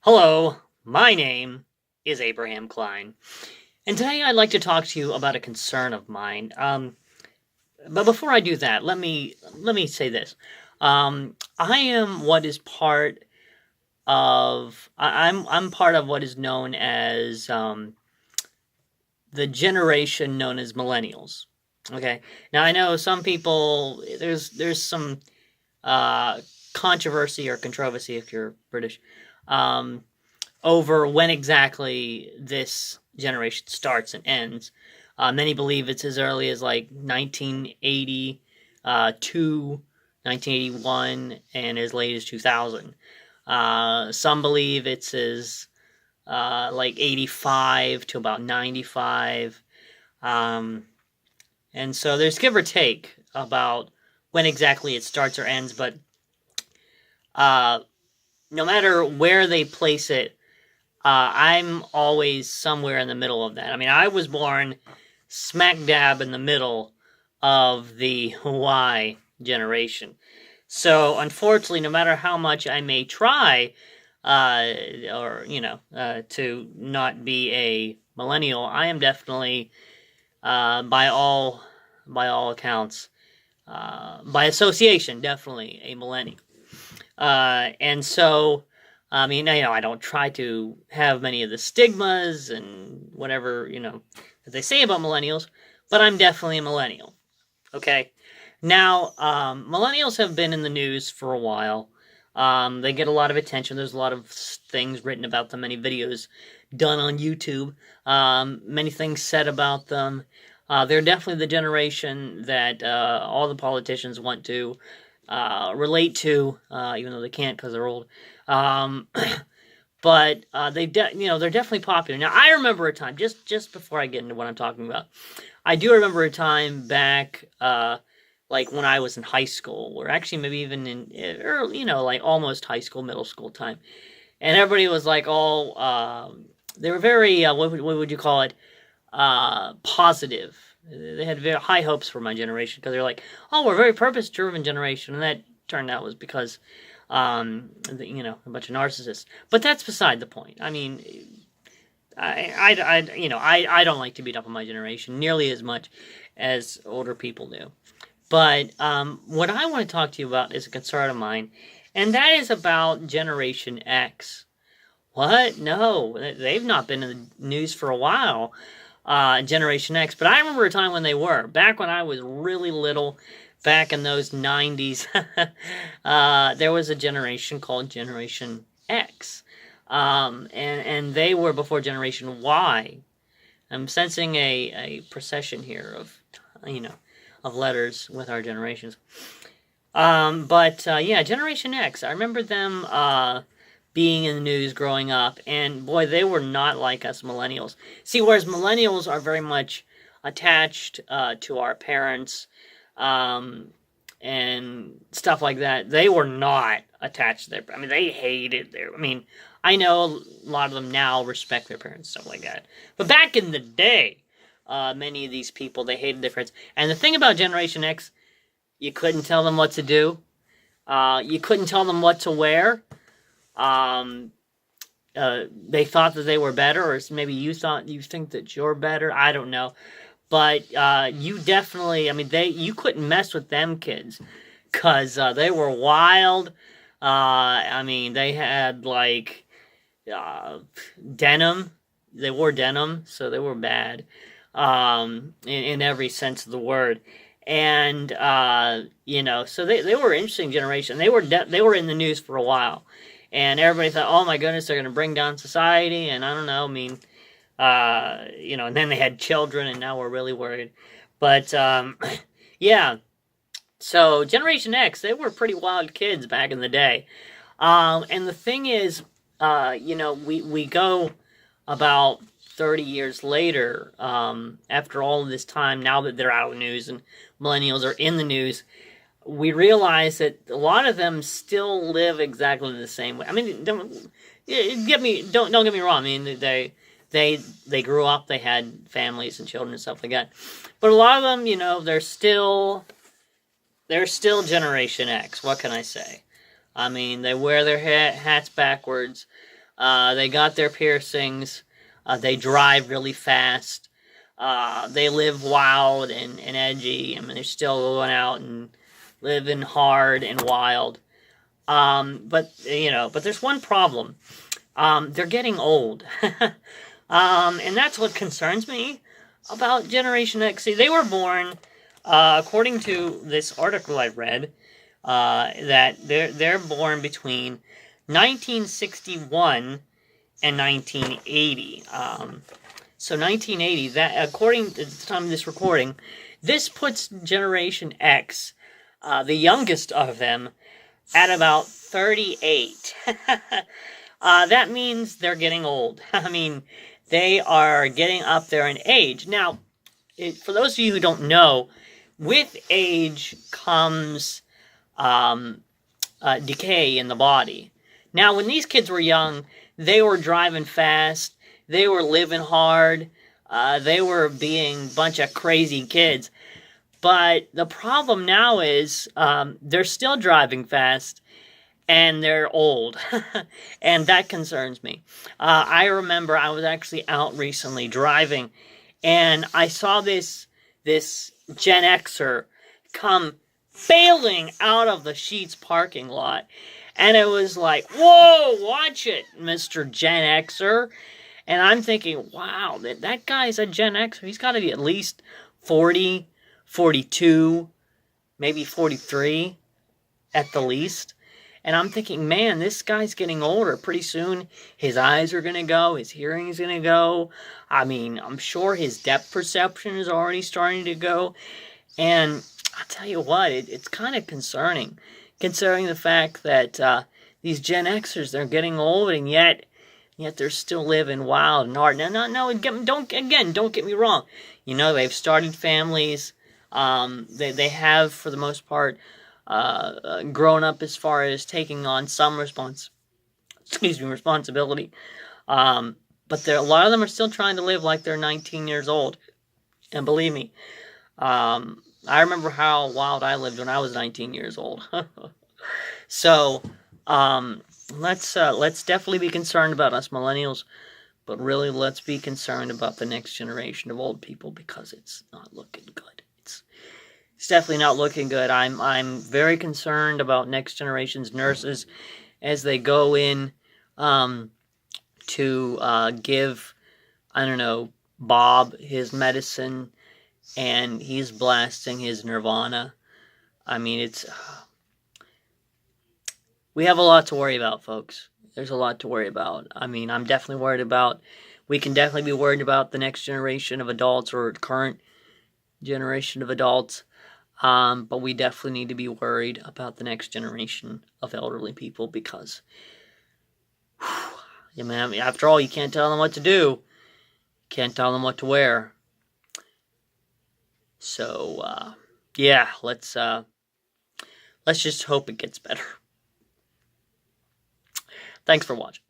Hello, my name is Abraham Klein, and today I'd like to talk to you about a concern of mine. But before I do that, let me say this. I am what is part of I'm part of what is known as the generation known as millennials. Okay, now I know some people there's some uh, controversy or controversy if you're British. Um, Over when exactly this generation starts and ends. Many believe it's as early as like 1980 to 1981 and as late as 2000. Some believe it's as like 85 to about 95. Um, and so there's give or take about when exactly it starts or ends, but uh, no matter where they place it, I'm always somewhere in the middle of that. I mean, I was born smack dab in the middle of the Y generation. So, unfortunately, no matter how much I may try, to not be a millennial, I am definitely, by all accounts, by association, definitely a millennial. And so, I mean, I don't try to have many of the stigmas and whatever, that they say about millennials, but I'm definitely a millennial. Okay. Now, millennials have been in the news for a while. They get a lot of attention. There's a lot of things written about them, many videos done on YouTube, many things said about them. They're definitely the generation that all the politicians want to relate to, even though they can't because they're old. Um, but they're definitely popular. Now, I remember a time just before I get into what I'm talking about. I do remember a time back, like when I was in high school, or actually maybe even in early, like almost high school, middle school time, and everybody was like all, they were very, what would you call it, positive. They had very high hopes for my generation because they're like, oh, we're a very purpose-driven generation, and that turned out was because, a bunch of narcissists. But that's beside the point. I mean, I don't like to beat up on my generation nearly as much as older people do. But what I want to talk to you about is a concern of mine, and that is about Generation X. What? No, they've not been in the news for a while. Generation X, but I remember a time when they were. Back when I was really little, back in those 90s, there was a generation called Generation X. And they were before Generation Y. I'm sensing a procession here of letters with our generations. Generation X. I remember them being in the news growing up, and boy, they were not like us millennials. See, whereas millennials are very much attached to our parents and stuff like that, they were not attached to their. I mean, they hated their. I mean, I know a lot of them now respect their parents, stuff like that. But back in the day, many of these people, they hated their parents. And the thing about Generation X, you couldn't tell them what to do. You couldn't tell them what to wear. They thought that they were better, or maybe you think that you're better. I don't know, but you definitely. I mean, you couldn't mess with them kids, cause they were wild. I mean, they had like denim. They wore denim, so they were bad. In every sense of the word. And so they were an interesting generation. They were in the news for a while. And everybody thought, oh my goodness, they're going to bring down society. And I don't know, I mean, and then they had children, and now we're really worried. But, yeah. So, Generation X, they were pretty wild kids back in the day. And the thing is, we go about 30 years later, after all of this time, now that they're out of the news and millennials are in the news, we realize that a lot of them still live exactly the same way. I mean, don't get me wrong. I mean, they grew up, they had families and children and stuff like that. But a lot of them, they're still Generation X. What can I say? I mean, they wear their hats backwards. They got their piercings. They drive really fast. They live wild and edgy. I mean, they're still going out and living hard and wild. But there's one problem. They're getting old. And that's what concerns me about Generation X. See, they were born, according to this article I read, that they're born between 1961 and 1980. So 1980, that according to the time of this recording, this puts Generation X, the youngest of them, at about 38. That means they're getting old. I mean, they are getting up there in age. Now, for those of you who don't know, with age comes decay in the body. Now, when these kids were young, they were driving fast. They were living hard. They were being a bunch of crazy kids. But the problem now is they're still driving fast. And they're old, and that concerns me. I remember I was actually out recently driving, and I saw this Gen Xer come bailing out of the Sheetz parking lot, and it was like, whoa, watch it, Mr. Gen Xer. And I'm thinking, wow, that guy's a Gen Xer. He's got to be at least 40, 42, maybe 43 at the least. And I'm thinking, man, this guy's getting older. Pretty soon, his eyes are going to go. His hearing is going to go. I mean, I'm sure his depth perception is already starting to go. And I'll tell you what, it's kind of concerning, considering the fact that these Gen Xers, they're getting old, and yet they're still living wild and hard. No, don't get me wrong. You know, they've started families. They have, for the most part, grown up as far as taking on some responsibility. But a lot of them are still trying to live like they're 19 years old. And believe me, I remember how wild I lived when I was 19 years old. So, let's definitely be concerned about us millennials, but really let's be concerned about the next generation of old people, because it's not looking good. It's definitely not looking good. I'm very concerned about next generation's nurses as they go in to give, I don't know, Bob his medicine, and he's blasting his Nirvana. I mean, we have a lot to worry about, folks. There's a lot to worry about. I mean, we can definitely be worried about the next generation of adults, or current generation of adults. But we definitely need to be worried about the next generation of elderly people, because, after all, you can't tell them what to do. You can't tell them what to wear. So, let's just hope it gets better. Thanks for watching.